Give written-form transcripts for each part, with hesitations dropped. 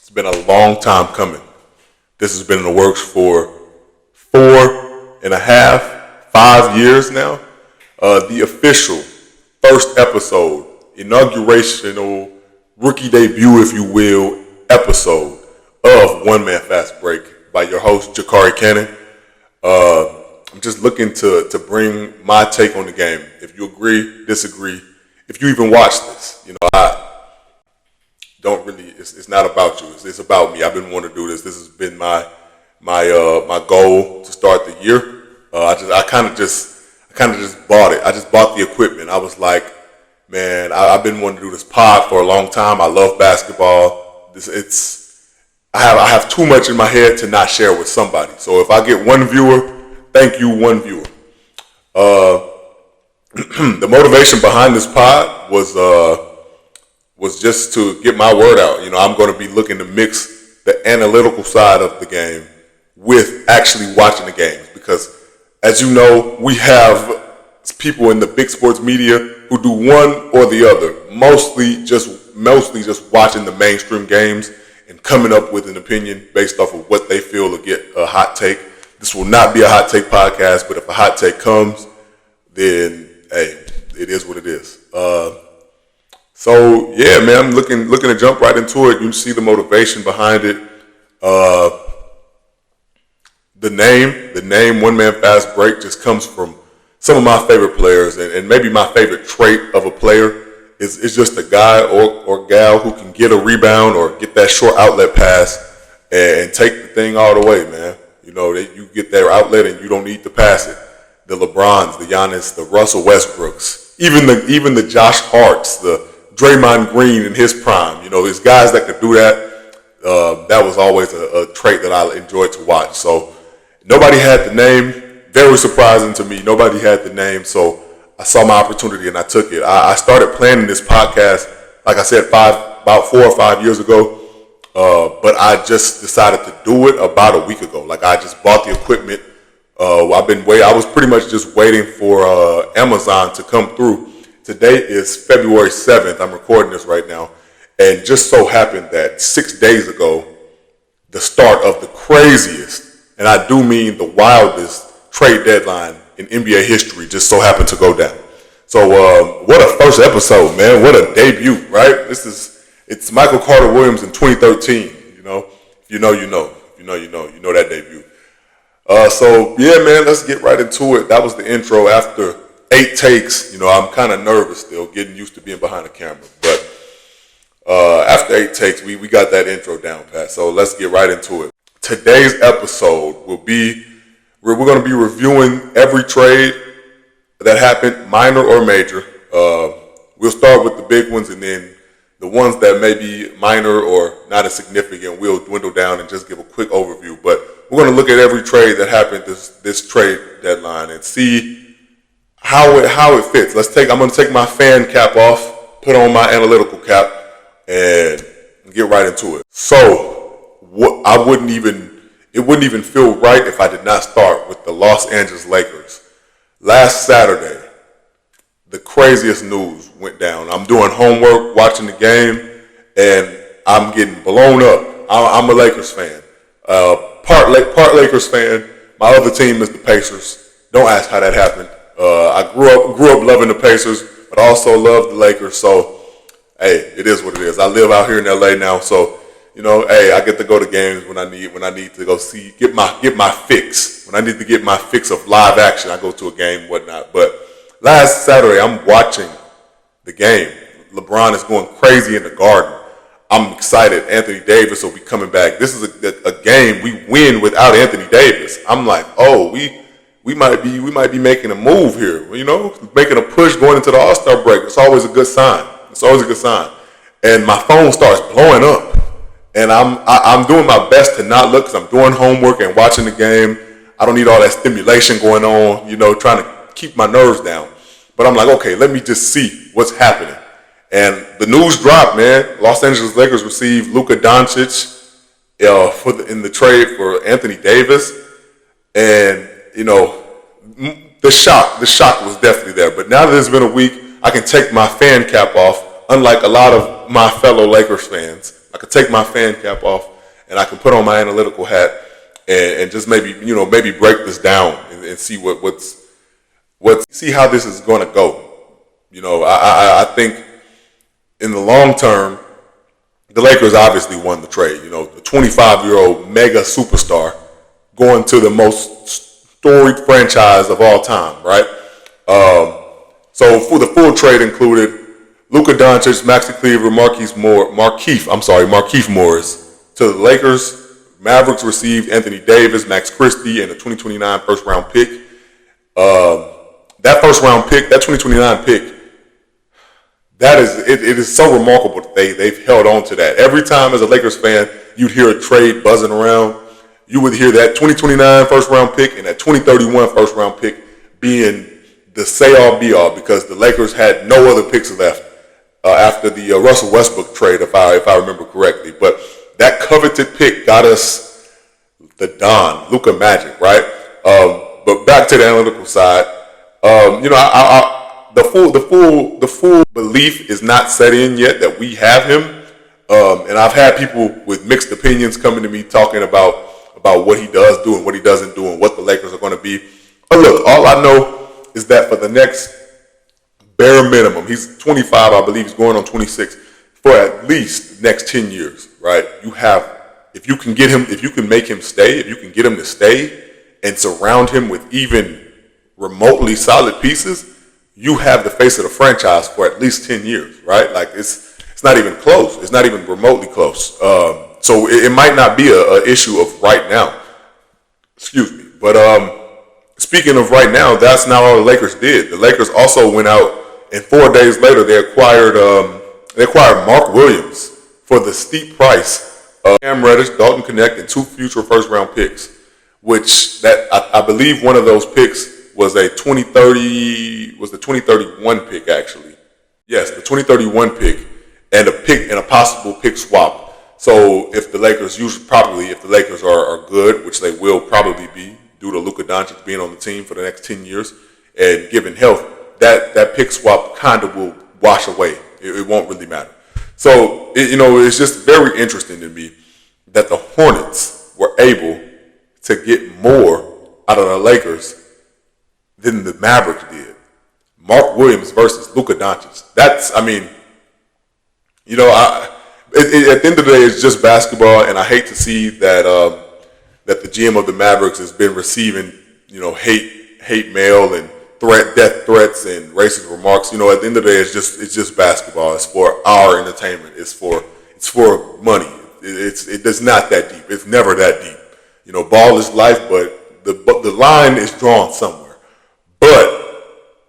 It's been a long time coming. This has been in the works for 4.5, 5 years now. The official first episode, inaugurational rookie debut, if you will, episode of One Man Fast Break by your host, Jakari Cannon. I'm just looking to bring my take on the game. If you agree, disagree, if you even watch this, I don't really. It's not about you. It's about me. I've been wanting to do this. This has been my goal to start the year. I kind of just bought it. I just bought the equipment. I was like, man, I've been wanting to do this pod for a long time. I love basketball. I have too much in my head to not share with somebody. So if I get one viewer, thank you, one viewer. The motivation behind this pod was just to get my word out. I'm going to be looking to mix the analytical side of the game with actually watching the games, because as you know, we have people in the big sports media who do one or the other, mostly just watching the mainstream games and coming up with an opinion based off of what they feel to get a hot take. This will not be a hot take podcast, but if a hot take comes, then hey, it is what it is. So yeah, man, I'm looking to jump right into it. You see the motivation behind it. The name One Man Fast Break just comes from some of my favorite players, and maybe my favorite trait of a player is just a guy or gal who can get a rebound or get that short outlet pass and take the thing all the way, man. You get their outlet and you don't need to pass it. The LeBrons, the Giannis, the Russell Westbrooks, even the Josh Harts, the Draymond Green in his prime. There's guys that could do that. That was always a trait that I enjoyed to watch. So nobody had the name. Very surprising to me. Nobody had the name. So I saw my opportunity and I took it. I started planning this podcast, like I said, about 4 or 5 years ago. But I just decided to do it about a week ago. Like, I just bought the equipment. I was pretty much just waiting for Amazon to come through. Today is February 7th. I'm recording this right now. And just so happened that 6 days ago, the start of the craziest, and I do mean the wildest, trade deadline in NBA history just so happened to go down. So what a first episode, man. What a debut, right? It's Michael Carter Williams in 2013. If you know that debut. So yeah, man, let's get right into it. That was the intro. After 8 takes, I'm kind of nervous still, getting used to being behind the camera. But after 8 takes, we got that intro down pat. So let's get right into it. Today's episode we're going to be reviewing every trade that happened, minor or major. We'll start with the big ones, and then the ones that may be minor or not as significant, we'll dwindle down and just give a quick overview. But we're going to look at every trade that happened this trade deadline and see how it fits. I'm going to take my fan cap off, put on my analytical cap, and get right into it. So it wouldn't even feel right if I did not start with the Los Angeles Lakers. Last Saturday, the craziest news went down. I'm doing homework, watching the game, and I'm getting blown up. I'm a Lakers fan. Part Lakers fan. My other team is the Pacers. Don't ask how that happened. I grew up loving the Pacers, but also love the Lakers. So, hey, it is what it is. I live out here in LA now, so hey, I get to go to games when I need to go see, get my fix. When I need to get my fix of live action, I go to a game, whatnot. But last Saturday, I'm watching the game. LeBron is going crazy in the Garden. I'm excited. Anthony Davis will be coming back. This is a game we win without Anthony Davis. I'm like, oh, we might be making a move here. Making a push going into the All-Star break. It's always a good sign. And my phone starts blowing up. And I'm doing my best to not look because I'm doing homework and watching the game. I don't need all that stimulation going on, trying to keep my nerves down. But I'm like, okay, let me just see what's happening. And the news dropped, man. Los Angeles Lakers received Luka Doncic in the trade for Anthony Davis. And, the shock was definitely there. But now that it's been a week, I can take my fan cap off, unlike a lot of my fellow Lakers fans. I could take my fan cap off and I can put on my analytical hat and just maybe break this down and see see how this is going to go. I think in the long term, the Lakers obviously won the trade. The 25-year-old mega superstar going to the most storied franchise of all time, right? So for the full trade included Luka Doncic, Maxi Kleber, Markieff Morris to the Lakers. Mavericks received Anthony Davis, Max Christie, and a 2029 first-round pick. That first-round pick, that 2029 pick, it is so remarkable that they've held on to that. Every time as a Lakers fan, you'd hear a trade buzzing around. You would hear that 2029 first-round pick and that 2031 first-round pick being the say-all, be-all, because the Lakers had no other picks left after the Russell Westbrook trade, if I remember correctly. But that coveted pick got us the Don, Luka Magic, right? But back to the analytical side, the full belief is not set in yet that we have him. And I've had people with mixed opinions coming to me talking about what he does do and what he doesn't do and what the Lakers are going to be. But look, all I know is that for the next bare minimum, he's 25, I believe he's going on 26, for at least the next 10 years, right? If you can make him stay, if you can get him to stay and surround him with even remotely solid pieces, you have the face of the franchise for at least 10 years, right? Like it's not even close. It's not even remotely close. So it might not be an issue of right now. Excuse me. But speaking of right now, that's not all the Lakers did. The Lakers also went out and 4 days later they acquired Mark Williams for the steep price of Cam Reddish, Dalton Connect, and 2 future first-round picks, which I believe one of those picks was the 2031 pick, actually. Yes, the 2031 pick and a possible pick swap. So if the Lakers are good, which they will probably be due to Luka Doncic being on the team for the next 10 years and given health, that pick swap kind of will wash away. It won't really matter. So it's just very interesting to me that the Hornets were able to get more out of the Lakers than the Mavericks did. Mark Williams versus Luka Doncic. At the end of the day, it's just basketball, and I hate to see that the GM of the Mavericks has been receiving, hate mail and death threats and racist remarks. At the end of the day, it's just basketball. It's for our entertainment. It's for money. It's not that deep. It's never that deep. Ball is life, but the line is drawn somewhere. But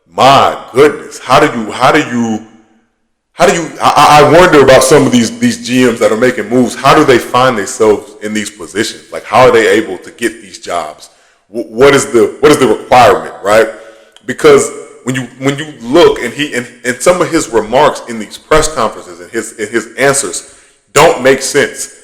my goodness, how do you? I wonder about some of these GMs that are making moves. How do they find themselves in these positions? Like, how are they able to get these jobs? What is the requirement, right? Because when you look and some of his remarks in these press conferences and his answers don't make sense.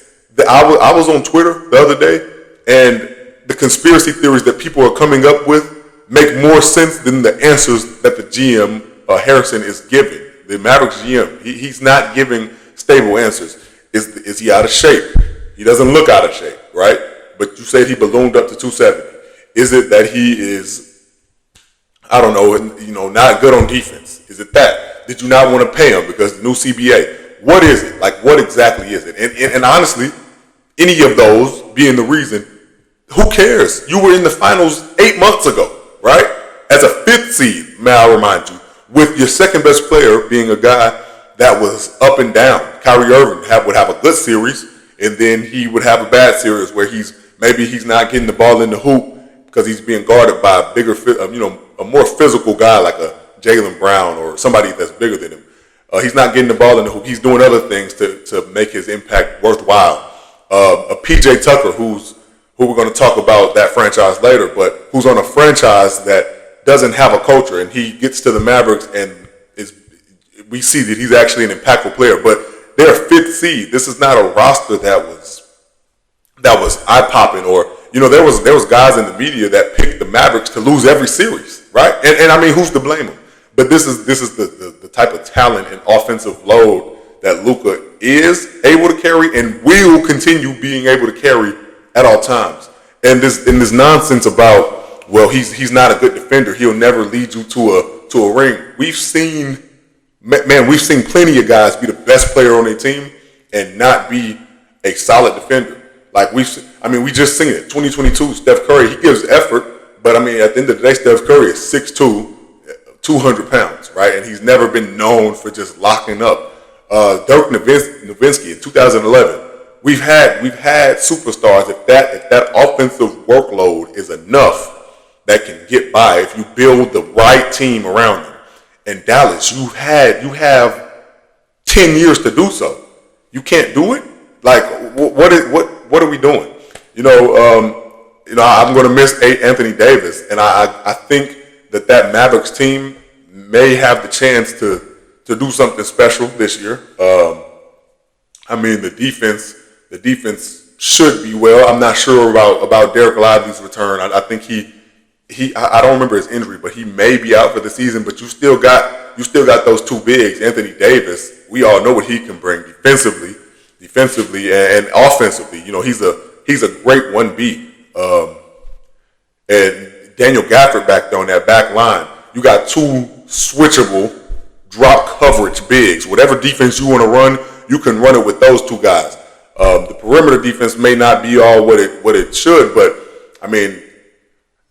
I was on Twitter the other day, and the conspiracy theories that people are coming up with make more sense than the answers that the GM Harrison is giving. The Mavericks GM, he's not giving stable answers. Is he out of shape? He doesn't look out of shape, right? But you said he ballooned up to 270. Is it that he is, I don't know, not good on defense? Is it that? Did you not want to pay him because the new CBA? What is it? Like, what exactly is it? And honestly, any of those being the reason, who cares? You were in the finals 8 months ago, right? As a 5th seed, may I remind you, with your second best player being a guy that was up and down. Kyrie Irving would have a good series, and then he would have a bad series where he's not getting the ball in the hoop because he's being guarded by a more physical guy like a Jaylen Brown or somebody that's bigger than him. He's not getting the ball in the hoop. He's doing other things to make his impact worthwhile. A PJ Tucker, who we're going to talk about that franchise later, but who's on a franchise that doesn't have a culture, and he gets to the Mavericks and we see that he's actually an impactful player. But they're a 5th seed. This is not a roster that was eye popping, or there was guys in the media that picked the Mavericks to lose every series, right? And I mean, who's to blame them? But this is the type of talent and offensive load that Luka is able to carry and will continue being able to carry at all times. And this nonsense about, well, he's not a good defender, he'll never lead you to a ring. We've seen plenty of guys be the best player on their team and not be a solid defender. Like we just seen it. 2022, Steph Curry, he gives effort, but I mean, at the end of the day, Steph Curry is 6'2", 200 pounds, right? And he's never been known for just locking up. Dirk Nowitzki in 2011. We've had superstars. If that offensive workload is enough that can get by, if you build the right team around them. In Dallas, you have 10 years to do so. You can't do it. Like what are we doing? I'm going to miss Anthony Davis, and I think that Mavericks team may have the chance to do something special this year. The defense should be well. I'm not sure about Derek Lively's return. I think I don't remember his injury, but he may be out for the season. But you still got those two bigs, Anthony Davis. We all know what he can bring defensively and offensively. He's a great 1B. And Daniel Gafford back there on that back line. You got two switchable drop coverage bigs. Whatever defense you want to run, you can run it with those two guys. The perimeter defense may not be all what it should, but I mean,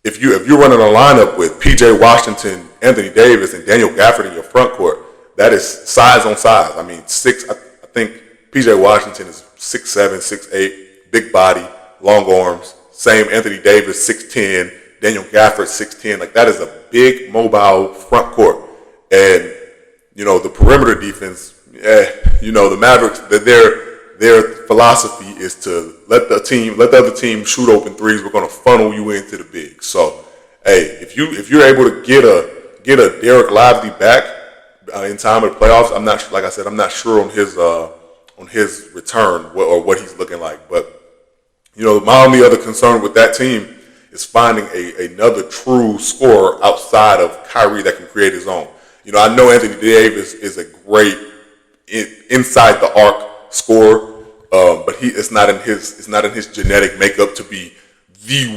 if you're running a lineup with P.J. Washington, Anthony Davis, and Daniel Gafford in your front court, that is size on size. I mean, I think P.J. Washington is 6'7", 6'8", big body, long arms. Same Anthony Davis, 6'10", Daniel Gafford, 6'10". Like, that is a big mobile front court. And, the perimeter defense, the Mavericks, their philosophy is to let the other team shoot open threes. We're going to funnel you into the big. So, hey, if you're able to get a Derek Lively back in time of the playoffs, I'm not sure on his return or what he's looking like. But my only other concern with that team is finding another true scorer outside of Kyrie that can create his own. I know Anthony Davis is a great inside the arc scorer, but it's not in his genetic makeup to be the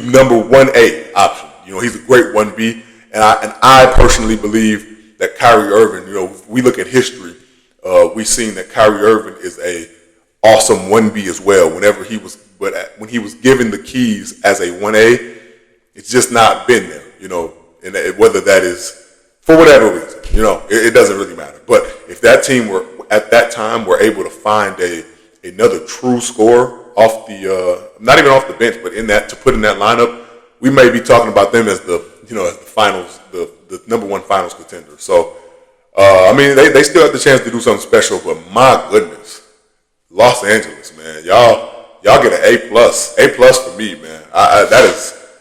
number 1A option. He's a great 1B, and I personally believe that Kyrie Irving. If we look at history, we've seen that Kyrie Irving is a awesome 1B as well. When he was given the keys as a 1A, it's just not been there. And whether that is for whatever reason, it doesn't really matter. But if that team were at that time were able to find another true scorer off the not even off the bench, but to put in that lineup, we may be talking about them as the finals, the number one finals contender. So they still have the chance to do something special. But my goodness, Los Angeles, man, y'all get an A+. A+ for me, man. That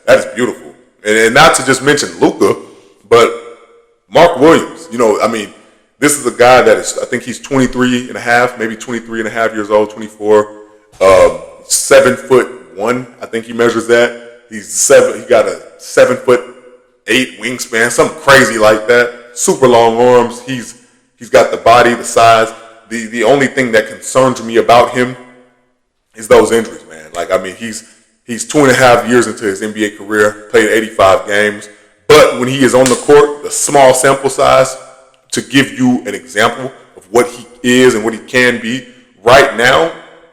is beautiful. And not to just mention Luka, but Mark Williams. This is a guy that is, I think he's 23 and a half, maybe 23 and a half years old, 24. 7'1", I think he measures that. He got a 7'8" wingspan, something crazy like that. Super long arms. He's got the body, the size. The only thing that concerns me about him is those injuries, man. He's 2.5 years into his NBA career, played 85 games. But when he is on the court, the small sample size to give you an example of what he is and what he can be right now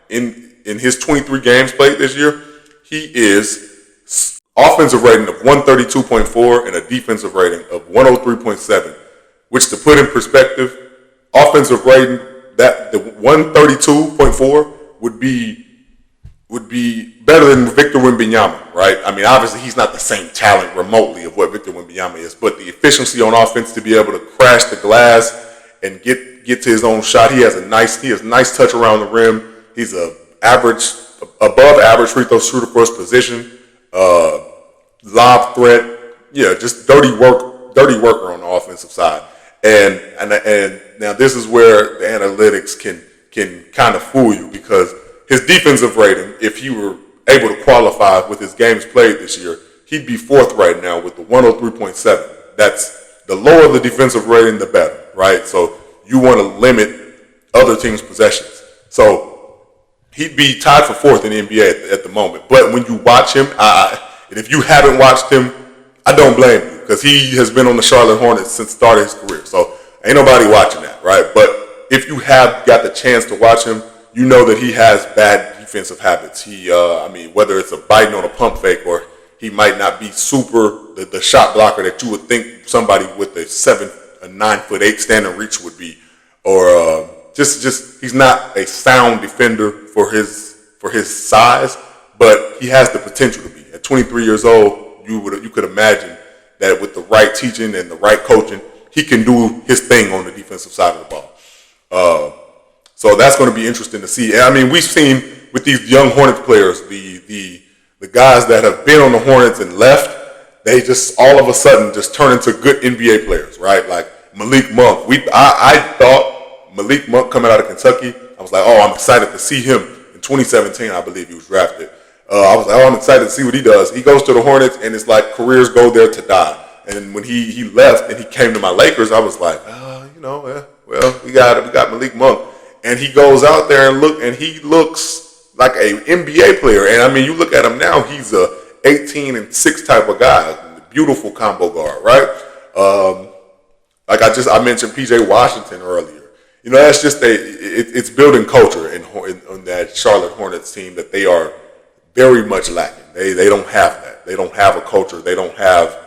in his 23 games played this year, he is offensive rating of 132.4 and a defensive rating of 103.7, which, to put in perspective, offensive rating, that the 132.4 would be better than Victor Wembanyama, right? Obviously he's not the same talent remotely of what Victor Wembanyama is, but the efficiency on offense to be able to crash the glass and get to his own shot. He has nice touch around the rim. He's above average free throw shooter for his position. Lob threat, just dirty worker on the offensive side. And now this is where the analytics can kind of fool you, because his defensive rating, if he were able to qualify with his games played this year, he'd be fourth right now with the 103.7. That's the lower the defensive rating, the better, right? So you want to limit other teams' possessions. So he'd be tied for fourth in the NBA at the moment. But when you watch him, and if you haven't watched him, I don't blame you, because he has been on the Charlotte Hornets since the start of his career. So ain't nobody watching that, right? But if you have got the chance to watch him, you know that he has bad defensive habits. Whether it's a biting on a pump fake, or he might not be super the shot blocker that you would think somebody with a 9'8" standing reach would be, or just he's not a sound defender for his size, but he has the potential to be. At 23 years old, you could imagine that with the right teaching and the right coaching, he can do his thing on the defensive side of the ball. So that's going to be interesting to see. I mean, we've seen with these young Hornets players, the guys that have been on the Hornets and left, they just all of a sudden just turn into good NBA players, right? Like Malik Monk. I thought Malik Monk coming out of Kentucky, I was like, oh, I'm excited to see him. In 2017, I believe he was drafted. I was like, oh, I'm excited to see what he does. He goes to the Hornets, and it's like careers go there to die. And when he left and he came to my Lakers, I was like, we got Malik Monk. And he goes out there and he looks like an NBA player. And I mean, you look at him now, he's a 18-6 type of guy, beautiful combo guard, right? I mentioned PJ Washington earlier. You know, that's just it's building culture in that Charlotte Hornets team that they are very much lacking. They don't have that. They don't have a culture. They don't have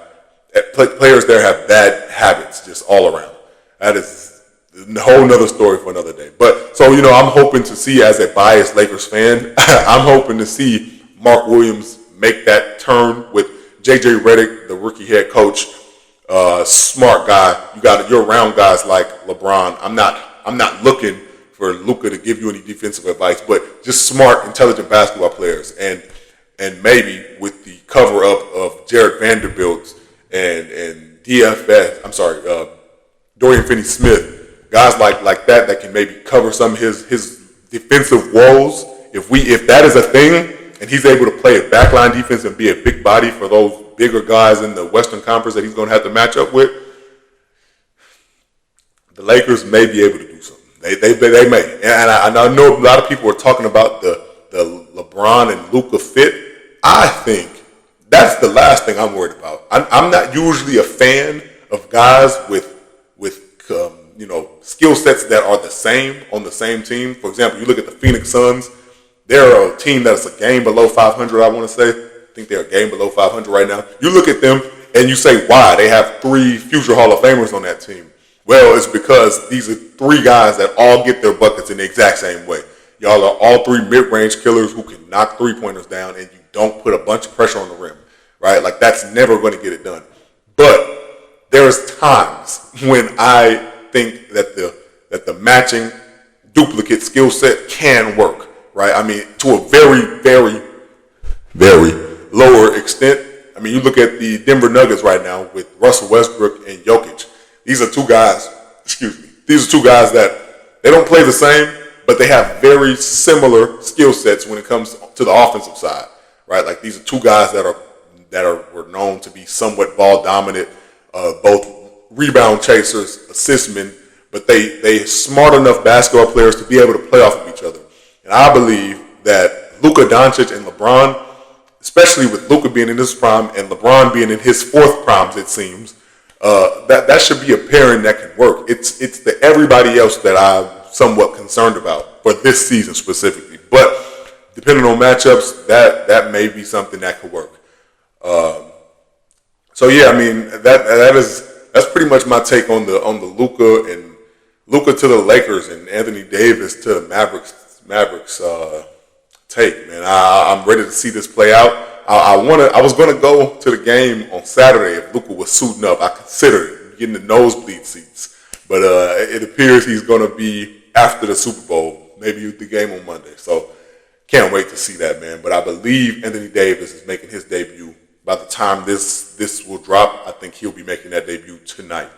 players there have bad habits just all around. That is a whole nother story for another day. But so, I'm hoping to see, as a biased Lakers fan, I'm hoping to see Mark Williams make that turn with JJ Redick, the rookie head coach. Smart guy. You're around guys like LeBron. I'm not looking for Luka to give you any defensive advice, but just smart, intelligent basketball players. And maybe with the cover up of Jared Vanderbilt and Dorian Finney-Smith, guys like that can maybe cover some of his defensive woes. If that is a thing, and he's able to play a backline defense and be a big body for those bigger guys in the Western Conference that he's going to have to match up with, the Lakers may be able to do something. They may. And I know a lot of people are talking about the LeBron and Luka fit. I think that's the last thing I'm worried about. I'm not usually a fan of guys with skill sets that are the same on the same team. For example, you look at the Phoenix Suns. They're a team that's a game below 500, I want to say. I think they're a game below 500 right now. You look at them and you say, why? They have 3 future Hall of Famers on that team. Well, it's because these are 3 guys that all get their buckets in the exact same way. Y'all are all 3 mid-range killers who can knock 3-pointers down, and you don't put a bunch of pressure on the rim, right? Like, that's never going to get it done. But there's times when I think that the matching duplicate skill set can work, right? I mean, to a very, very, very lower extent. I mean, you look at the Denver Nuggets right now with Russell Westbrook and Jokic. These are two guys that they don't play the same, but they have very similar skill sets when it comes to the offensive side, right? Like, these are 2 guys that were known to be somewhat ball dominant, both rebound chasers, assist men, but they smart enough basketball players to be able to play off of each other. And I believe that Luka Doncic and LeBron, especially with Luka being in his prime and LeBron being in his 4th prime, it seems, that should be a pairing that can work. It's the everybody else that I'm somewhat concerned about for this season specifically. But depending on matchups, that may be something that could work. So yeah, I mean that's pretty much my take on the Luka to the Lakers and Anthony Davis to the Mavericks take. Man, I'm ready to see this play out. I was going to go to the game on Saturday if Luka was suiting up. I considered it, getting the nosebleed seats. But it appears he's going to be after the Super Bowl, maybe the game on Monday. So can't wait to see that, man. But I believe Anthony Davis is making his debut. By the time this will drop, I think he'll be making that debut tonight.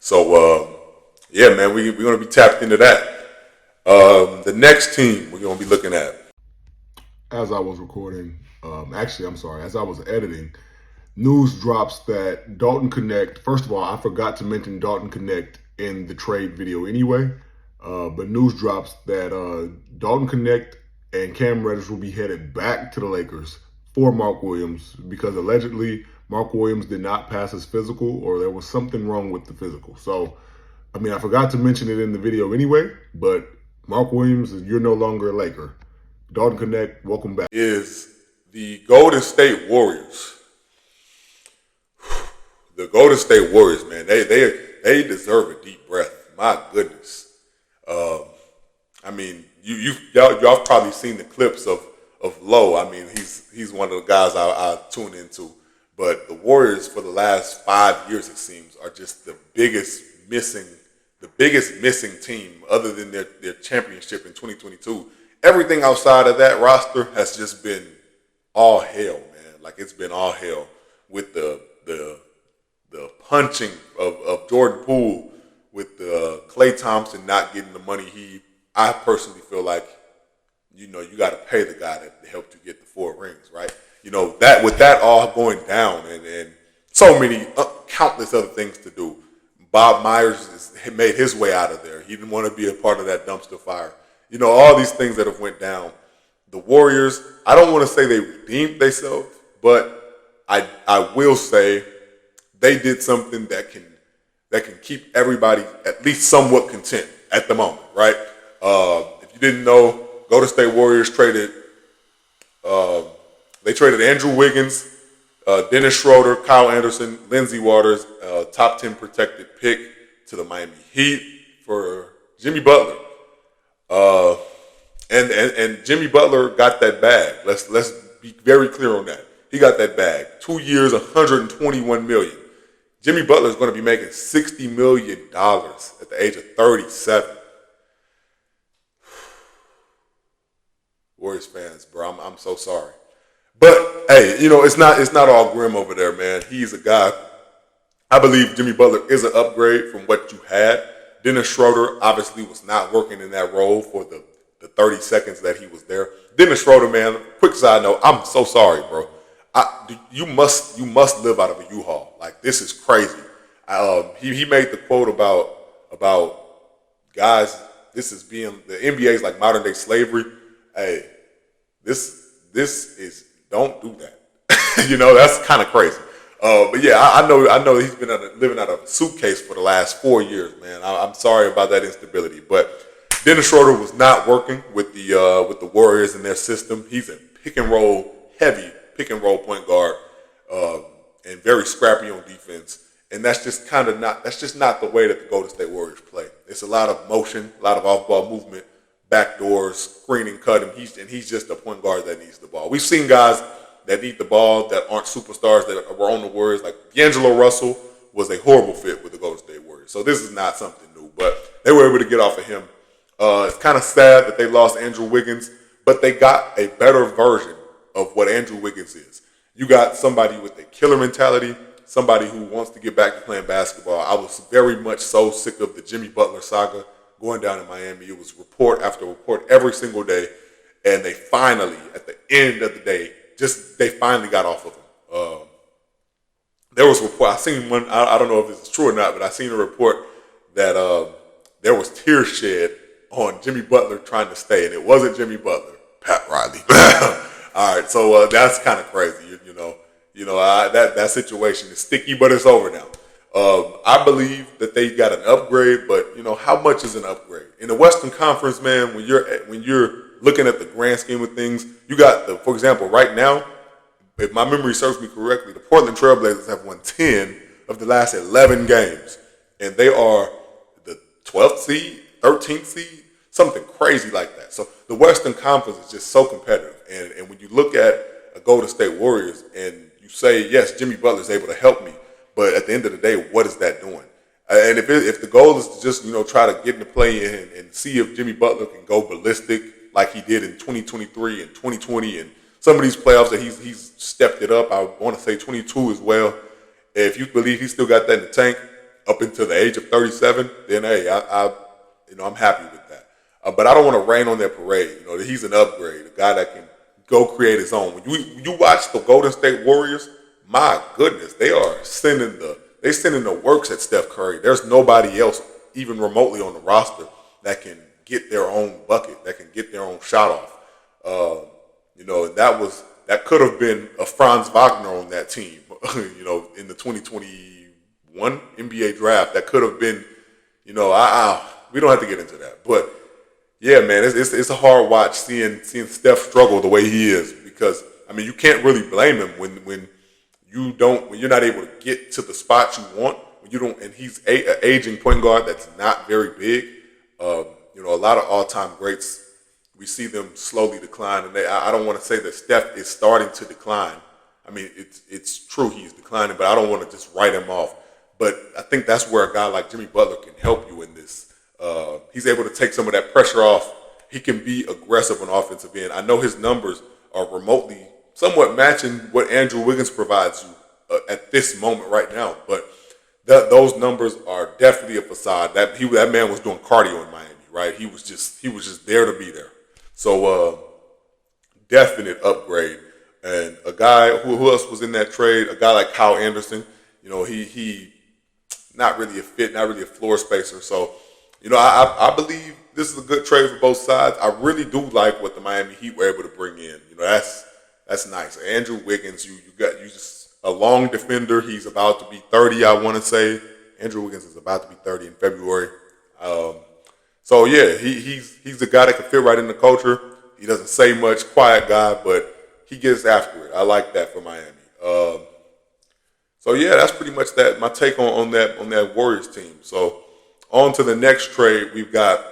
So, yeah, man, we're going to be tapped into that. The next team we're going to be looking at. As I was recording, as I was editing, news drops that Dalton Connect, first of all, I forgot to mention Dalton Connect in the trade video anyway. but news drops that Dalton Connect and Cam Reddish will be headed back to the Lakers for Mark Williams because allegedly Mark Williams did not pass his physical or there was something wrong with the physical. So, I mean, I forgot to mention it in the video anyway, but Mark Williams, you're no longer a Laker. Dalton Connect, welcome back. Is the Golden State Warriors. The Golden State Warriors, man, they deserve a deep breath. My goodness. I mean, y'all probably seen the clips of Lowe. I mean, he's one of the guys I tune into. But the Warriors for the last 5 years, it seems, are just the biggest missing team other than their championship in 2022. Everything outside of that roster has just been all hell, man. Like it's been all hell with the punching of Jordan Poole, with the Klay Thompson not getting the money I personally feel like, you got to pay the guy that helped you get the 4 rings, right? That with that all going down and so many countless other things to do. Bob Myers made his way out of there. He didn't want to be a part of that dumpster fire. All these things that have went down. The Warriors, I don't want to say they redeemed themselves, but I will say they did something that can keep everybody at least somewhat content at the moment, right? If you didn't know, Golden State Warriors traded Andrew Wiggins, Dennis Schroeder, Kyle Anderson, Lindsey Waters, top 10 protected pick to the Miami Heat for Jimmy Butler. And Jimmy Butler got that bag. Let's be very clear on that. He got that bag. 2 years, $121 million. Jimmy Butler is going to be making $60 million at the age of 37. Warriors fans, bro, I'm so sorry. But hey, it's not all grim over there, man. He's a guy. I believe Jimmy Butler is an upgrade from what you had. Dennis Schroeder obviously was not working in that role for the 30 seconds that he was there. Dennis Schroeder, man, quick side note, I'm so sorry, bro. You must live out of a U-Haul. Like, this is crazy. He made the quote about guys, this is being, the NBA is like modern day slavery. Hey, this is, don't do that. That's kind of crazy. But yeah, I know he's been living out of a suitcase for the last 4 years, man. I'm sorry about that instability, but Dennis Schroeder was not working with the Warriors in their system. He's a pick and roll point guard, and very scrappy on defense. And that's just not the way that the Golden State Warriors play. It's a lot of motion, a lot of off-ball movement, backdoors, screening, cutting. He's just a point guard that needs the ball. We've seen guys that need the ball that aren't superstars that were on the Warriors. Like D'Angelo Russell was a horrible fit with the Golden State Warriors. So this is not something new, but they were able to get off of him. It's kind of sad that they lost Andrew Wiggins, but they got a better version of what Andrew Wiggins is. You got somebody with a killer mentality, somebody who wants to get back to playing basketball. I was very much so sick of the Jimmy Butler saga going down in Miami. It was report after report every single day, and they finally, at the end of the day, they finally got off of him. There was a report, I seen one, I don't know if this is true or not, but I seen a report that there was tears shed on Jimmy Butler trying to stay, and it wasn't Jimmy Butler, Pat Riley. All right, so that's kind of crazy. That situation is sticky, but it's over now. I believe that they got an upgrade, but how much is an upgrade in the Western Conference, man? When you're looking at the grand scheme of things, you got for example, right now, if my memory serves me correctly, the Portland Trailblazers have won 10 of the last 11 games, and they are the 12th seed, 13th seed, something crazy like that. So the Western Conference is just so competitive, and when you look at a Golden State Warriors and you say, yes, Jimmy Butler is able to help me, but at the end of the day, what is that doing? And if the goal is to just try to get in the play and see if Jimmy Butler can go ballistic like he did in 2023 and 2020 and some of these playoffs that he's stepped it up. I want to say 22 as well. If you believe he's still got that in the tank up until the age of 37, then hey, I'm happy with that. But I don't want to rain on their parade. He's an upgrade, a guy that can go create his own. When you watch the Golden State Warriors, my goodness, they sending the works at Steph Curry. There's nobody else even remotely on the roster that can get their own bucket, that can get their own shot off. And that could have been a Franz Wagner on that team. In the 2021 NBA draft, that could have been. We don't have to get into that, but yeah, man, it's a hard watch seeing Steph struggle the way he is, because you can't really blame him when you're not able to get to the spot you want, when you don't, and he's an aging point guard that's not very big. A lot of all-time greats, we see them slowly decline, and I don't want to say that Steph is starting to decline. It's true he's declining, but I don't want to just write him off. But I think that's where a guy like Jimmy Butler can help you in this. He's able to take some of that pressure off. He can be aggressive on offensive end. I know his numbers are remotely somewhat matching what Andrew Wiggins provides you at this moment right now, but those numbers are definitely a facade. That man was doing cardio in Miami, right? He was just there to be there. So definite upgrade. And a guy who else was in that trade? A guy like Kyle Anderson. He not really a fit, not really a floor spacer. So, I believe this is a good trade for both sides. I really do like what the Miami Heat were able to bring in. That's nice. Andrew Wiggins, you just a long defender. He's about to be 30, I want to say. Andrew Wiggins is about to be 30 in February. So yeah, he's the guy that can fit right in the culture. He doesn't say much, quiet guy, but he gets after it. I like that for Miami. So yeah, that's pretty much that. My take on that Warriors team. So on to the next trade, we've got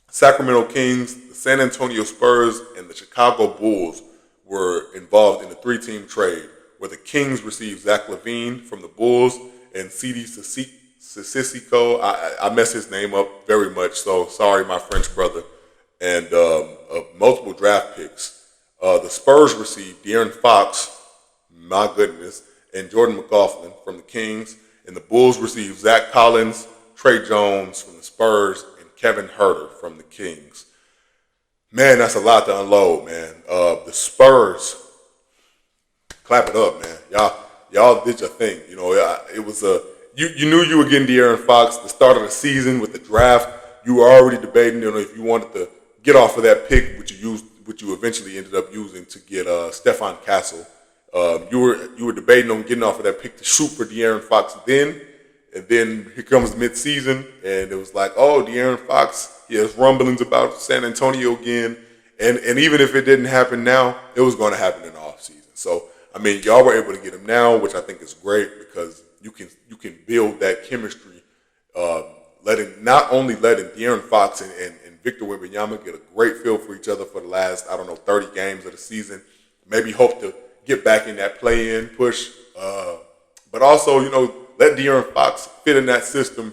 Sacramento Kings, the San Antonio Spurs, and the Chicago Bulls were involved in a 3-team trade where the Kings received Zach LaVine from the Bulls and C.D. Sissoko. I mess his name up very much, so sorry, my French brother. And multiple draft picks. The Spurs received De'Aaron Fox, my goodness, and Jordan McLaughlin from the Kings. And the Bulls received Zach Collins, Trey Jones from the Spurs, and Kevin Huerter from the Kings. Man, that's a lot to unload, man. The Spurs, clap it up, man. Y'all did your thing. It was you knew you were getting De'Aaron Fox. The start of the season with the draft, you were already debating, if you wanted to get off of that pick, which you eventually ended up using to get Stephon Castle. You were debating on getting off of that pick to shoot for De'Aaron Fox then, and then here comes mid-season, and it was like, oh, De'Aaron Fox, he has rumblings about San Antonio again, and even if it didn't happen now, it was going to happen in the offseason. So, y'all were able to get him now, which I think is great because you can build that chemistry, not only letting De'Aaron Fox and Victor Wembanyama get a great feel for each other for the last, 30 games of the season, maybe hope to get back in that play-in push, but also, let De'Aaron Fox fit in that system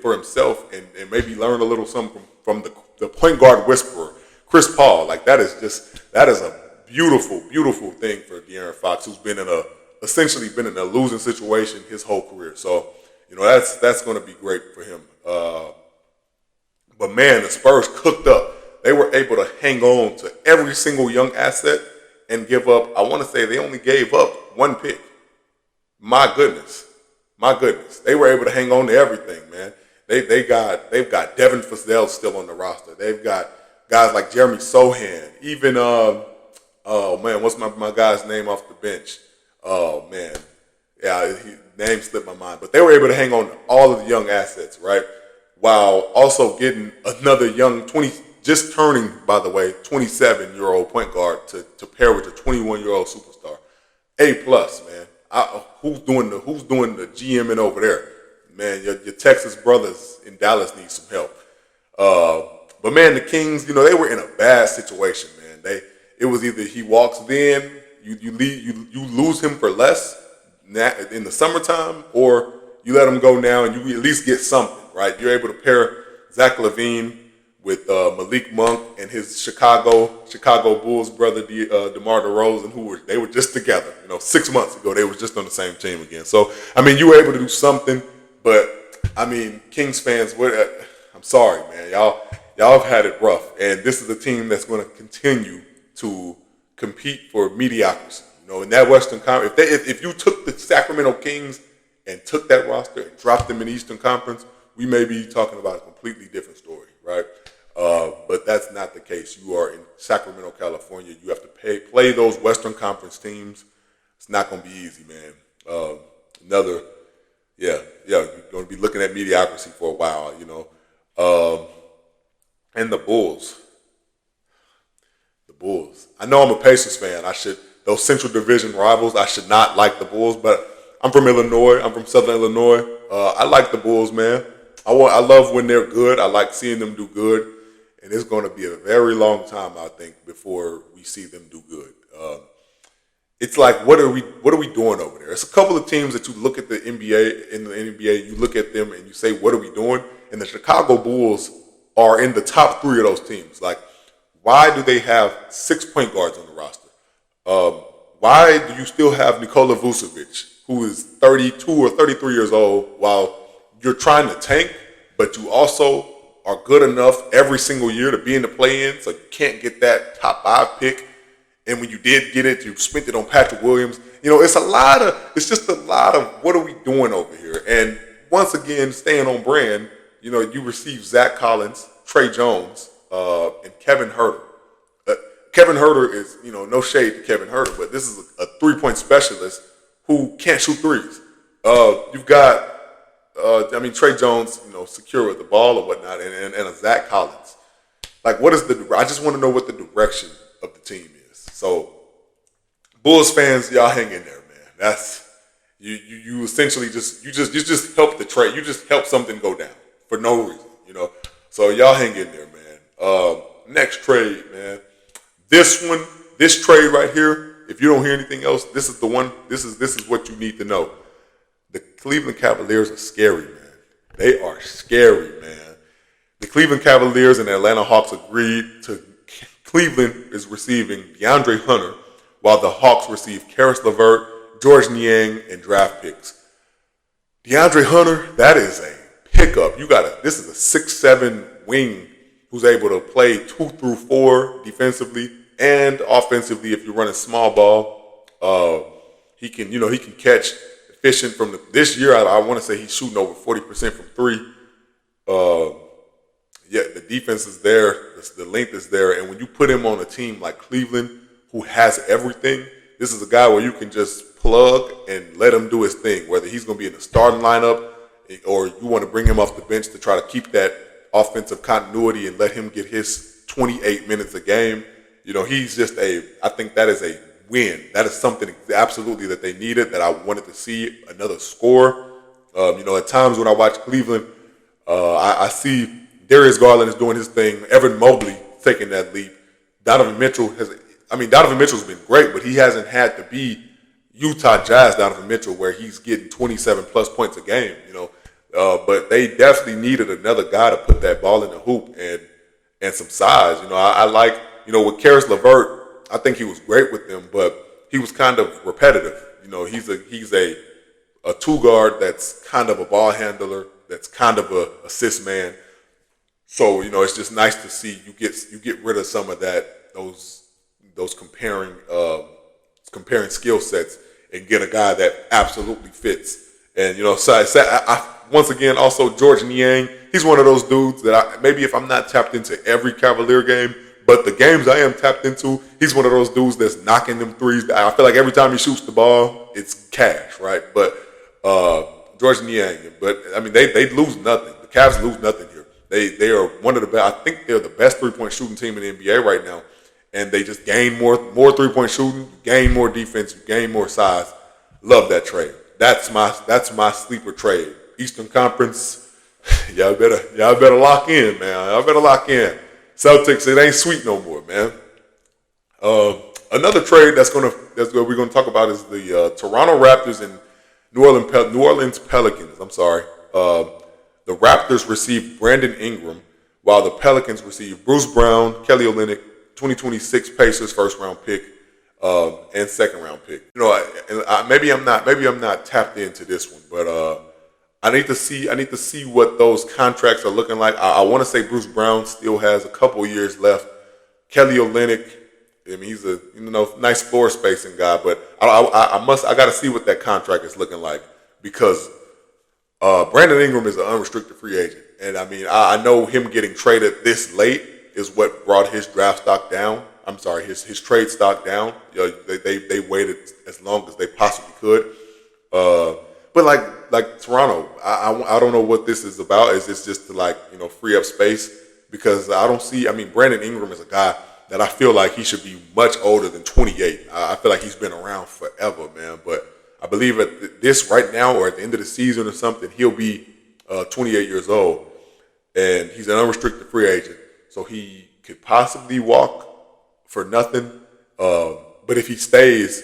for himself and maybe learn a little something from the point guard whisperer, Chris Paul. Like that is a beautiful, beautiful thing for De'Aaron Fox, who's essentially been in a losing situation his whole career. So, that's going to be great for him. But man, the Spurs cooked up. They were able to hang on to every single young asset and give up. I want to say they only gave up one pick. My goodness. They were able to hang on to everything, man. They've got Devin Vassell still on the roster. They've got guys like Jeremy Sohan. Even what's my guy's name off the bench? Oh man, yeah, his name slipped my mind. But they were able to hang on to all of the young assets, right? While also getting another young just turning, by the way, 27-year-old point guard to pair with a 21-year-old superstar. A+, man. Who's doing the GMing over there? Man, your Texas brothers in Dallas need some help. But man, the Kings, they were in a bad situation, man. It was either he walks in, you lose him for less in the summertime, or you let him go now and you at least get something, right? You're able to pair Zach LaVine with Malik Monk and his Chicago Bulls brother DeMar DeRozan, they were just together. 6 months ago they were just on the same team again. So you were able to do something, but Kings fans, I'm sorry, man, y'all have had it rough, and this is a team that's going to continue to compete for mediocrity. In that Western Conference, if you took the Sacramento Kings and took that roster and dropped them in the Eastern Conference, we may be talking about a completely different story. right? But that's not the case. You are in Sacramento, California. You have to play those Western Conference teams. It's not going to be easy, man. You're going to be looking at mediocrity for a while, you know. And the Bulls. I know I'm a Pacers fan. Those Central Division rivals, I should not like the Bulls, but I'm from Illinois. I'm from Southern Illinois. I like the Bulls, man. I love when they're good. I like seeing them do good. And it's going to be a very long time, I think, before we see them do good. It's like, what are we doing over there? It's a couple of teams that you look at in the NBA, you look at them and you say, what are we doing? And the Chicago Bulls are in the top 3 of those teams. Like, why do they have 6 point guards on the roster? Why do you still have Nikola Vucevic, who is 32 or 33 years old, while you're trying to tank, but you also are good enough every single year to be in the play-in, so you can't get that top 5 pick. And when you did get it, you spent it on Patrick Williams. You know, it's just a lot of what are we doing over here? And once again, staying on brand, you know, you receive Zach Collins, Trey Jones, and Kevin Huerter. Kevin Huerter is, you know, no shade to Kevin Huerter, but this is a 3-point specialist who can't shoot threes. You've got, Trey Jones, you know, secure with the ball or whatnot, and a Zach Collins. Like, I just want to know what the direction of the team is. So, Bulls fans, y'all hang in there, man. That's you essentially just help the trade. You just help something go down for no reason, you know. So y'all hang in there, man. Next trade, man. This trade right here. If you don't hear anything else, this is the one. This is what you need to know. The Cleveland Cavaliers are scary, man. They are scary, man. The Cleveland Cavaliers and the Atlanta Hawks agreed to. Cleveland is receiving DeAndre Hunter, while the Hawks receive Karis LeVert, George Niang, and draft picks. DeAndre Hunter, that is a pickup. This is a 6'7" wing who's able to play 2 through 4 defensively and offensively. If you're running small ball, he can catch efficient from this year. I want to say he's shooting over 40% from 3. The defense is there, the length is there, and when you put him on a team like Cleveland, who has everything, this is a guy where you can just plug and let him do his thing, whether he's going to be in the starting lineup or you want to bring him off the bench to try to keep that offensive continuity and let him get his 28 minutes a game. You know, I think that is a win. That is something absolutely that they needed, that I wanted to see another score. At times when I watch Cleveland, I see Darius Garland is doing his thing. Evan Mobley taking that leap. Donovan Mitchell's been great, but he hasn't had to be Utah Jazz Donovan Mitchell where he's getting 27 plus points a game, you know. But they definitely needed another guy to put that ball in the hoop and some size. You know, I like, you know, with Karis LeVert, I think he was great with them, but he was kind of repetitive. You know, he's a 2-guard that's kind of a ball handler, that's kind of a assist man. So, you know, it's just nice to see you get rid of some of those comparing skill sets and get a guy that absolutely fits. And, you know, once again, also George Niang, he's one of those dudes that maybe if I'm not tapped into every Cavalier game, but the games I am tapped into, he's one of those dudes that's knocking them threes. I feel like every time he shoots the ball, it's cash, right? But George Niang, they lose nothing. The Cavs lose nothing here. They are one of the best. I think they're the best 3-point shooting team in the NBA right now, and they just gain more 3-point shooting, you gain more defense, you gain more size. Love that trade. That's my sleeper trade. Eastern Conference, y'all better lock in, man. Y'all better lock in. Celtics, it ain't sweet no more, man. Another trade that we're gonna talk about is the Toronto Raptors and New Orleans Pelicans. I'm sorry. The Raptors received Brandon Ingram, while the Pelicans received Bruce Brown, Kelly Olynyk, 2026 Pacers first-round pick, and second-round pick. You know, maybe I'm not tapped into this one, but I need to see what those contracts are looking like. I want to say Bruce Brown still has a couple years left. Kelly Olynyk, he's a nice floor spacing guy, but I got to see what that contract is looking like because Brandon Ingram is an unrestricted free agent, And I mean, I know him getting traded this late is what brought his draft stock down. I'm sorry, his trade stock down. They waited as long as they possibly could. But like Toronto, I don't know what this is about. Is this just to free up space? Because I don't see. I mean, Brandon Ingram is a guy that I feel like he should be much older than 28. I feel like he's been around forever, man. But I believe at this right now or at the end of the season or something, he'll be 28 years old, and he's an unrestricted free agent, so he could possibly walk for nothing. But if he stays,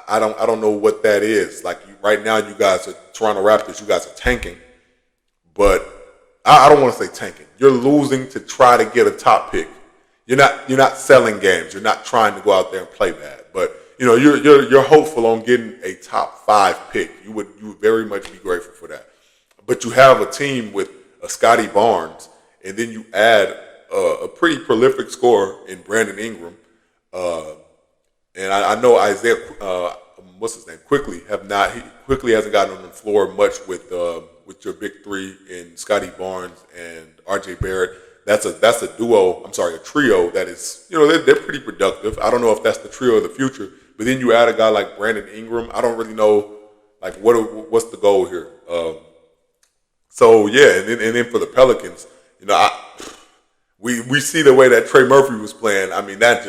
I don't know what that is. Like right now, you guys are Toronto Raptors. You guys are tanking, but I don't want to say tanking. You're losing to try to get a top pick. You're not selling games. You're not trying to go out there and play bad. But you're hopeful on getting a top 5 pick. You would very much be grateful for that. But you have a team with a Scotty Barnes, and then you add a pretty prolific scorer in Brandon Ingram. And I know Isaiah, what's his name, Quickly hasn't gotten on the floor much with your big three in Scotty Barnes and RJ Barrett. That's a duo. I'm sorry, a trio that is, they're pretty productive. I don't know if that's the trio of the future, but then you add a guy like Brandon Ingram. I don't really know what's the goal here. So yeah, and then for the Pelicans, we see the way that Trey Murphy was playing. I mean, that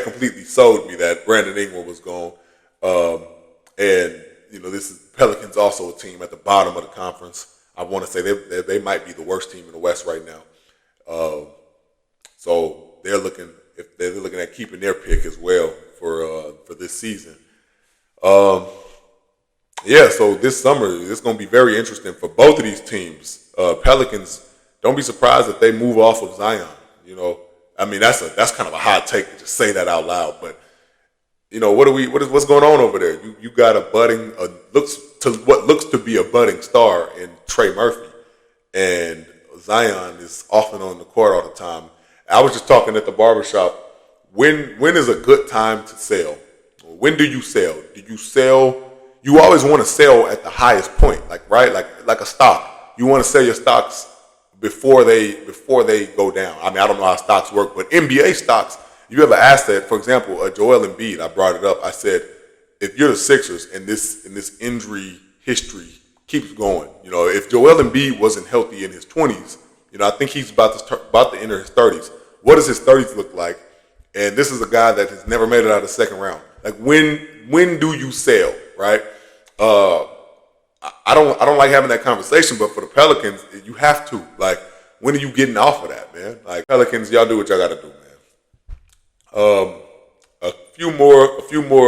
completely sold me that Brandon Ingram was gone. And this is Pelicans, also a team at the bottom of the conference. I want to say they might be the worst team in the West right now. So they're looking at keeping their pick as well for this season. Yeah, so this summer it's going to be very interesting for both of these teams. Pelicans, don't be surprised if they move off of Zion. I mean that's kind of a hot take to just say that out loud, but what's going on over there? You got what looks to be a budding star in Trey Murphy, and Zion is off and on the court all the time. I was just talking at the barbershop. When is a good time to sell? When do you sell? Do you sell? You always want to sell at the highest point, like a stock. You want to sell your stocks before they go down. I mean, I don't know how stocks work, but NBA stocks, you have an asset. For example, Joel Embiid. I brought it up. I said, if you're the Sixers and this injury history keeps going, if Joel Embiid wasn't healthy in his 20s, I think he's about to enter his 30s. What does his 30s look like? And this is a guy that has never made it out of the second round. Like when do you sell, right? I don't like having that conversation, but for the Pelicans, you have to. Like, when are you getting off of that, man? Like, Pelicans, y'all do what y'all got to do, man. A few more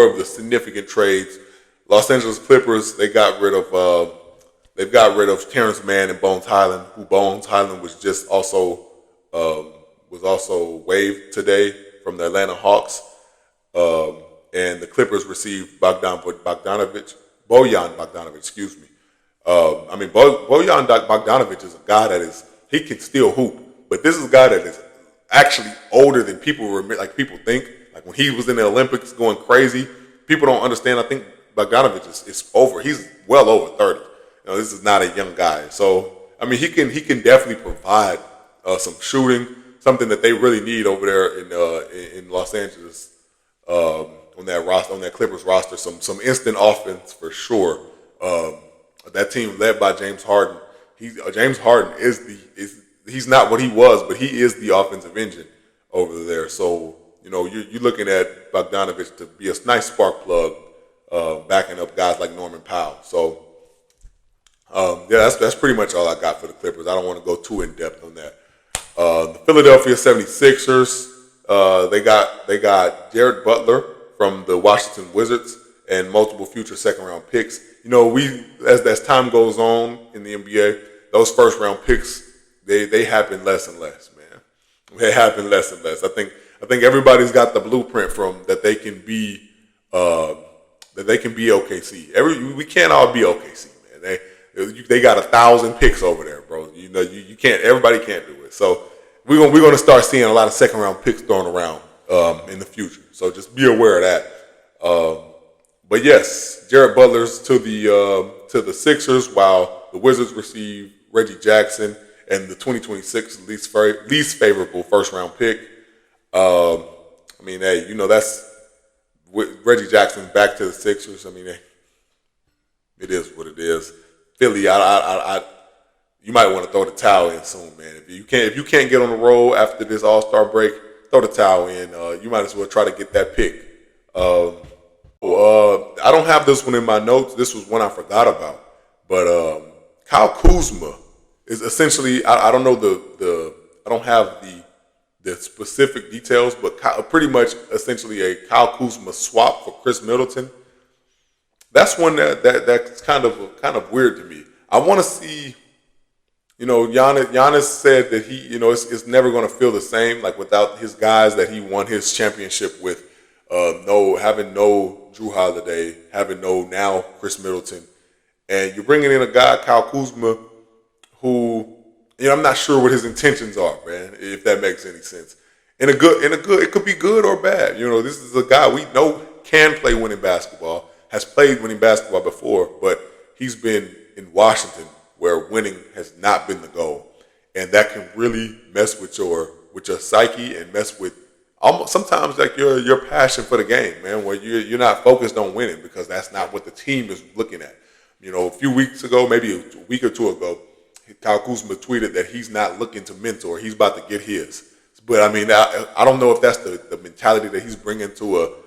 of the significant trades. Los Angeles Clippers, they got rid of Terrence Mann and Bones Highland, who Bones Highland was just also waived today from the Atlanta Hawks. And the Clippers received Bojan Bogdanovic, excuse me. Bojan Bogdanovic is a guy he can still hoop, but this is a guy that is actually older than people think. Like when he was in the Olympics going crazy, people don't understand. I think Bogdanovic is over. He's well over 30. This is not a young guy. So I mean, he can definitely provide some shooting, something that they really need over there in Los Angeles. On that Clippers roster, some instant offense for sure. That team led by James Harden. James Harden he's not what he was, but he is the offensive engine over there. So you're looking at Bogdanovic to be a nice spark plug, backing up guys like Norman Powell. So that's pretty much all I got for the Clippers. I don't want to go too in depth on that. The Philadelphia 76ers, they got Jared Butler from the Washington Wizards and multiple future second-round picks. As time goes on in the NBA, those first-round picks, they happen less and less, man. They happen less and less. I think everybody's got the blueprint from that they can be OKC. We can't all be OKC, man. They got 1,000 picks over there, bro. You can't. Everybody can't do it. So we're gonna start seeing a lot of second-round picks thrown around in the future. So just be aware of that. But yes, Jared Butler's to the Sixers, while the Wizards receive Reggie Jackson. and the 2026 least favorable first round pick. I mean, hey, that's Reggie Jackson back to the Sixers. I mean, hey, it is what it is. Philly, you might want to throw the towel in soon, man. If you can't get on the roll after this All-Star break, throw the towel in. You might as well try to get that pick. I don't have this one in my notes. This was one I forgot about. But Kyle Kuzma is essentially, I don't know I don't have the specific details, but pretty much essentially a Kyle Kuzma swap for Chris Middleton. That's one that's kind of weird to me. I want to see, Giannis said that he, it's never going to feel the same like without his guys that he won his championship with. Having no Drew Holiday, having no now Chris Middleton, and you're bringing in a guy Kyle Kuzma who, I'm not sure what his intentions are, man. If that makes any sense. In a good, it could be good or bad. This is a guy we know can play winning basketball, has played winning basketball before, but he's been in Washington where winning has not been the goal, and that can really mess with your psyche and mess with almost sometimes like your passion for the game, man. Where you're not focused on winning because that's not what the team is looking at. A few weeks ago, maybe a week or two ago, Kyle Kuzma tweeted that he's not looking to mentor; he's about to get his. But I mean, I don't know if that's the mentality that he's bringing to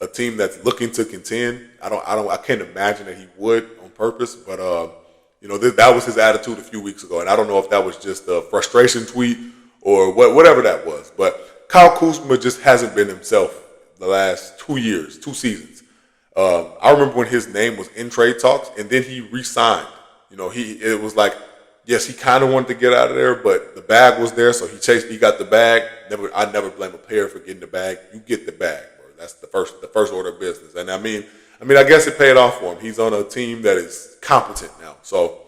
a team that's looking to contend. I can't imagine that he would on purpose. But that was his attitude a few weeks ago, and I don't know if that was just a frustration tweet or whatever that was. But Kyle Kuzma just hasn't been himself the last 2 seasons. I remember when his name was in trade talks, and then he re-signed. It was like, yes, he kind of wanted to get out of there, but the bag was there, so he got the bag. I never blame a player for getting the bag. You get the bag, bro. That's the first order of business. And I mean, I guess it paid off for him. He's on a team that is competent now. So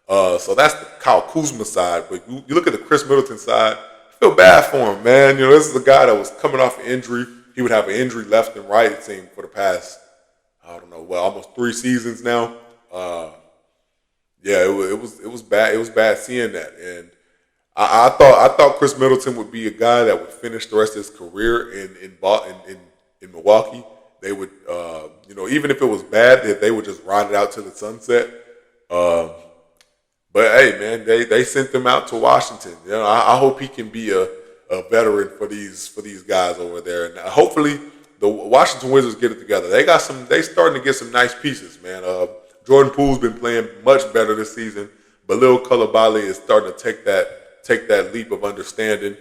that's the Kyle Kuzma side. But you look at the Chris Middleton side, I feel bad for him, man. This is a guy that was coming off an injury. He would have an injury left and right, it seemed, for the past, almost 3 seasons now. Yeah, it was bad. It was bad seeing that, and I thought Chris Middleton would be a guy that would finish the rest of his career in Milwaukee. They would, even if it was bad, that they would just ride it out to the sunset. But hey, man, they sent him out to Washington. I hope he can be a veteran for these guys over there, and hopefully the Washington Wizards get it together. They starting to get some nice pieces, man. Jordan Poole's been playing much better this season, but Lil Coulibaly is starting to take that leap of understanding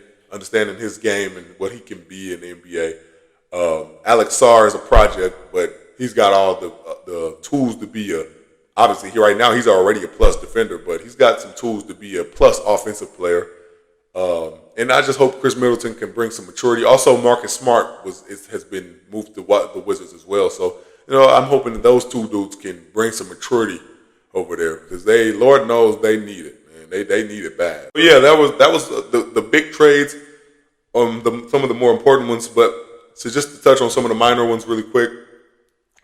his game and what he can be in the NBA. Alex Sarr is a project, but he's got all the tools to be obviously right now he's already a plus defender, but he's got some tools to be a plus offensive player. And I just hope Chris Middleton can bring some maturity. Also, Marcus Smart has been moved to the Wizards as well, so. I'm hoping that those two dudes can bring some maturity over there because Lord knows, they need it, man. They need it bad. But yeah, that was the big trades, some of the more important ones. But so just to touch on some of the minor ones really quick,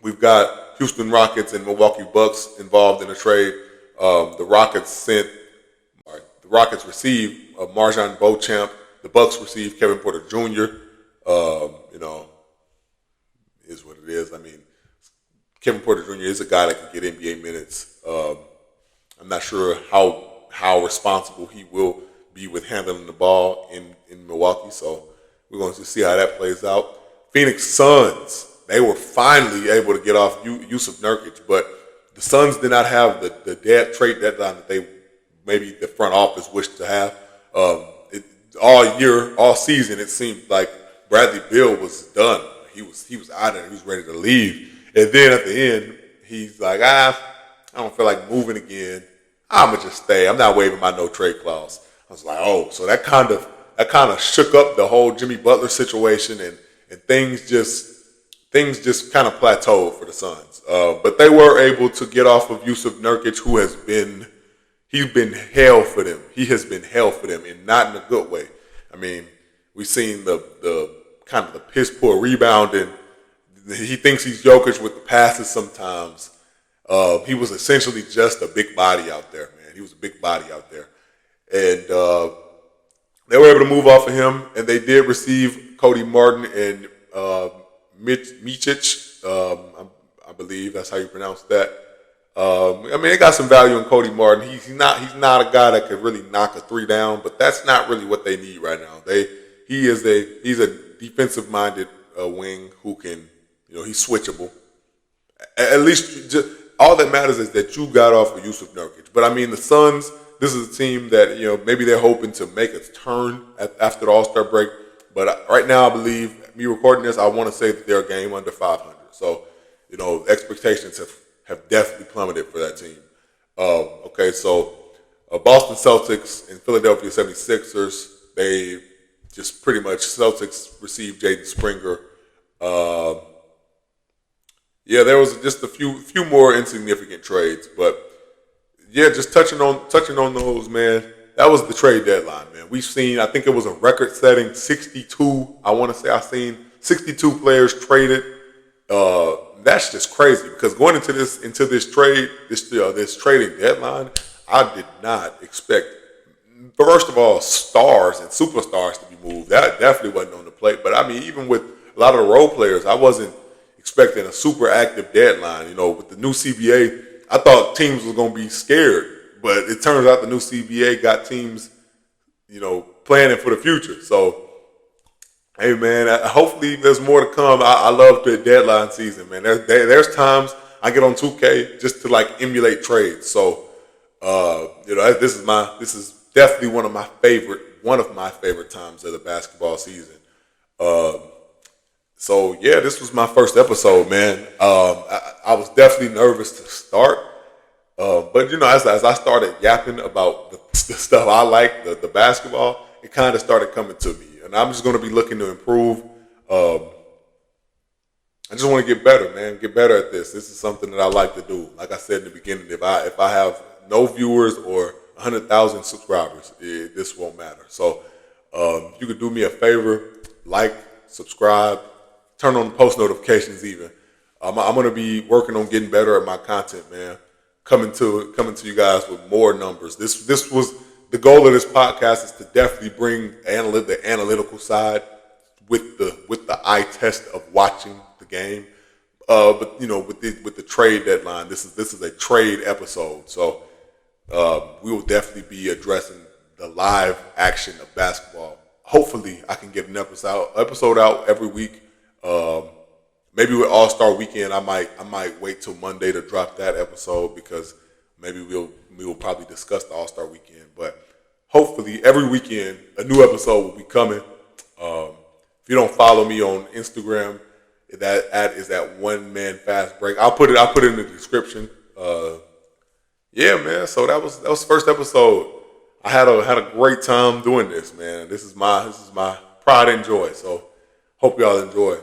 we've got Houston Rockets and Milwaukee Bucks involved in a trade. The Rockets received Marjan Beauchamp. The Bucks received Kevin Porter Jr. Is what it is. I mean, Kevin Porter Jr. is a guy that can get NBA minutes. I'm not sure how responsible he will be with handling the ball in Milwaukee, so we're going to see how that plays out. Phoenix Suns, they were finally able to get off Yusuf Nurkic, but the Suns did not have the trade deadline that maybe the front office wished to have. All season, it seemed like Bradley Beal was done. He was out of there. He was ready to leave. And then at the end, he's like, I don't feel like moving again. I'm going to just stay. I'm not waiving my no trade clause. I was like, oh, so that kind of shook up the whole Jimmy Butler situation, and things just kind of plateaued for the Suns. But they were able to get off of Yusuf Nurkic, who he's been hell for them. He has been hell for them, and not in a good way. I mean, we've seen the kind of the piss poor rebounding. He thinks he's Jokic with the passes sometimes. He was essentially just a big body out there, man. He was a big body out there. and they were able to move off of him, and they did receive Cody Martin and Micic. I believe that's how you pronounce that. I mean, they got some value in Cody Martin. He's not a guy that could really knock a three down, but that's not really what they need right now. He's a defensive minded wing who can, he's switchable. At least just all that matters is that you got off of Yusuf Nurkic. But I mean, the Suns, this is a team that maybe they're hoping to make a turn after the All-Star break. But right now, I believe, me recording this, I want to say that they're a game under 500. So, expectations have definitely plummeted for that team. Okay, so Boston Celtics and Philadelphia 76ers, they just pretty much, Celtics received Jaden Springer. Yeah, there was just a few more insignificant trades, but yeah, just touching on those, man. That was the trade deadline, man. We've seen, I think it was a record-setting 62. I want to say I've seen 62 players traded. That's just crazy because going into this trading deadline, I did not expect, first of all, stars and superstars to be moved. That definitely wasn't on the plate. But I mean, even with a lot of the role players, I wasn't expecting a super active deadline. With the new CBA, I thought teams were going to be scared. But it turns out the new CBA got teams, planning for the future. So, hey, man, hopefully there's more to come. I love the deadline season, man. There's times I get on 2K just to, emulate trades. So, this is definitely one of my favorite times of the basketball season. So, yeah, this was my first episode, man. I was definitely nervous to start. But as I started yapping about the stuff I like, the basketball, it kind of started coming to me, and I'm just going to be looking to improve. I just want to get better, man. Get better at this. This is something that I like to do. Like I said in the beginning, if I have no viewers or 100,000 subscribers, this won't matter. So, if you could do me a favor, subscribe, turn on the post notifications. Even I'm going to be working on getting better at my content, man. Coming to you guys with more numbers. This was the goal of this podcast, is to definitely bring the analytical side with the eye test of watching the game. But with the trade deadline, this is a trade episode, so we will definitely be addressing the live action of basketball. Hopefully, I can get an episode out every week. Maybe with All-Star Weekend, I might wait till Monday to drop that episode because maybe we will probably discuss the All-Star Weekend. But hopefully every weekend a new episode will be coming. If you don't follow me on Instagram, that is at One Man Fast Break. I'll put it in the description. Yeah, man. So that was the first episode. I had a great time doing this, man. This is my pride and joy. So hope y'all enjoy.